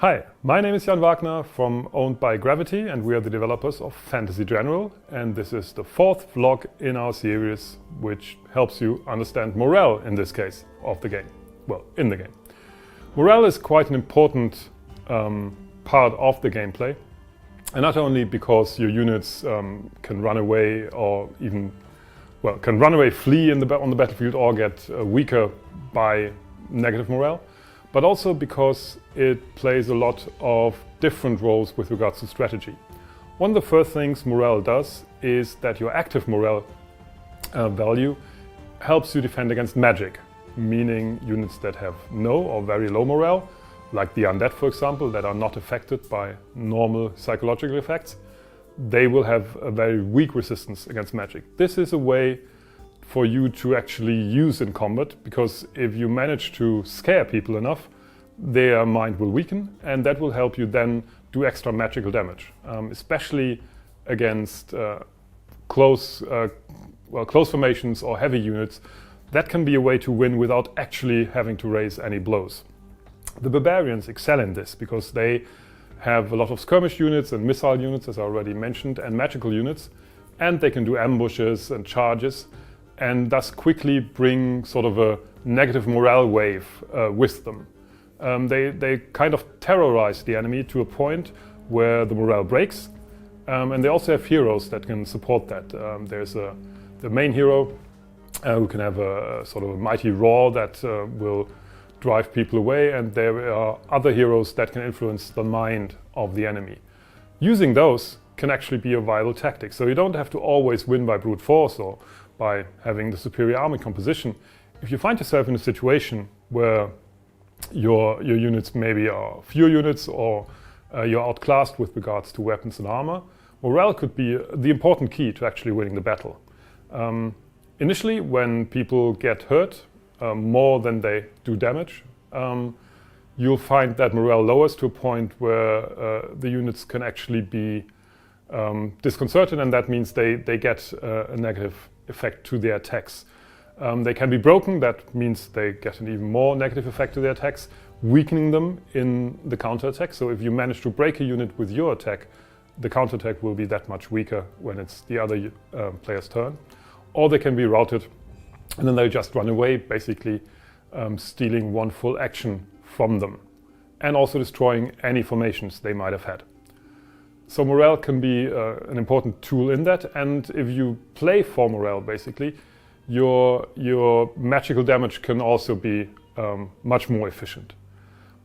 Hi, my name is Jan Wagner from Owned by Gravity, and we are the developers of Fantasy General, and this is the fourth vlog in our series which helps you understand morale in this case of the game, well, in the game. Morale is quite an important part of the gameplay, and not only because your units can run away or even, well, can run away, flee on the battlefield or get weaker by negative morale, but also because it plays a lot of different roles with regards to strategy. One of the first things morale does is that your active morale value helps you defend against magic, meaning units that have no or very low morale, like the undead for example, that are not affected by normal psychological effects, they will have a very weak resistance against magic. This is a way for you to actually use in combat, because if you manage to scare people enough, their mind will weaken, and that will help you then do extra magical damage, especially against close formations or heavy units. That can be a way to win without actually having to raise any blows. The barbarians excel in this because they have a lot of skirmish units and missile units, as I already mentioned, and magical units, and they can do ambushes and charges, and thus quickly bring sort of a negative morale wave with them. They kind of terrorize the enemy to a point where the morale breaks, and they also have heroes that can support that. There's the main hero who can have a sort of a mighty roar that will drive people away, and there are other heroes that can influence the mind of the enemy. Using those can actually be a viable tactic, so you don't have to always win by brute force or by having the superior army composition. If you find yourself in a situation where your units maybe are fewer units or you're outclassed with regards to weapons and armor, morale could be the important key to actually winning the battle. Initially, when people get hurt more than they do damage, you'll find that morale lowers to a point where the units can actually be disconcerted, and that means they get a negative effect to their attacks. They can be broken, that means they get an even more negative effect to their attacks, weakening them in the counterattack. So if you manage to break a unit with your attack, the counterattack will be that much weaker when it's the other player's turn. Or they can be routed, and then they just run away, basically stealing one full action from them, and also destroying any formations they might have had. So morale can be an important tool in that, and if you play for morale, basically, your magical damage can also be much more efficient.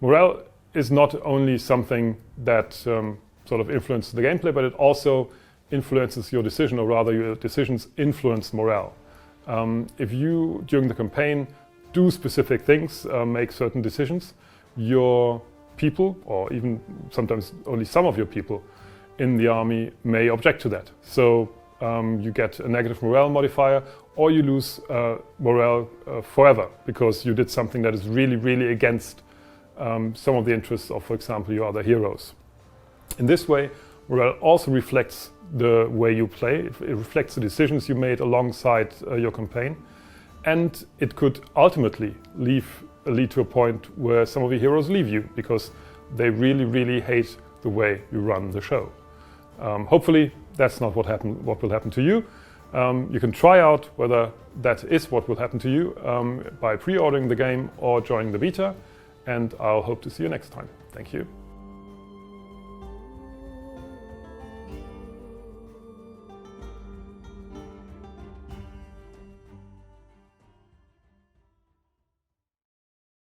Morale is not only something that sort of influences the gameplay, but it also influences your decision, or rather your decisions influence morale. If you, during the campaign, do specific things, make certain decisions, your people, or even sometimes only some of your people in the army, may object to that. So you get a negative morale modifier, or you lose morale forever because you did something that is really, really against some of the interests of, for example, your other heroes. In this way, morale also reflects the way you play. It reflects the decisions you made alongside your campaign, and it could ultimately lead to a point where some of your heroes leave you because they really, really hate the way you run the show. Hopefully that's not what will happen to you. You can try out whether that is what will happen to you by pre-ordering the game or joining the beta, and I'll hope to see you next time. Thank you.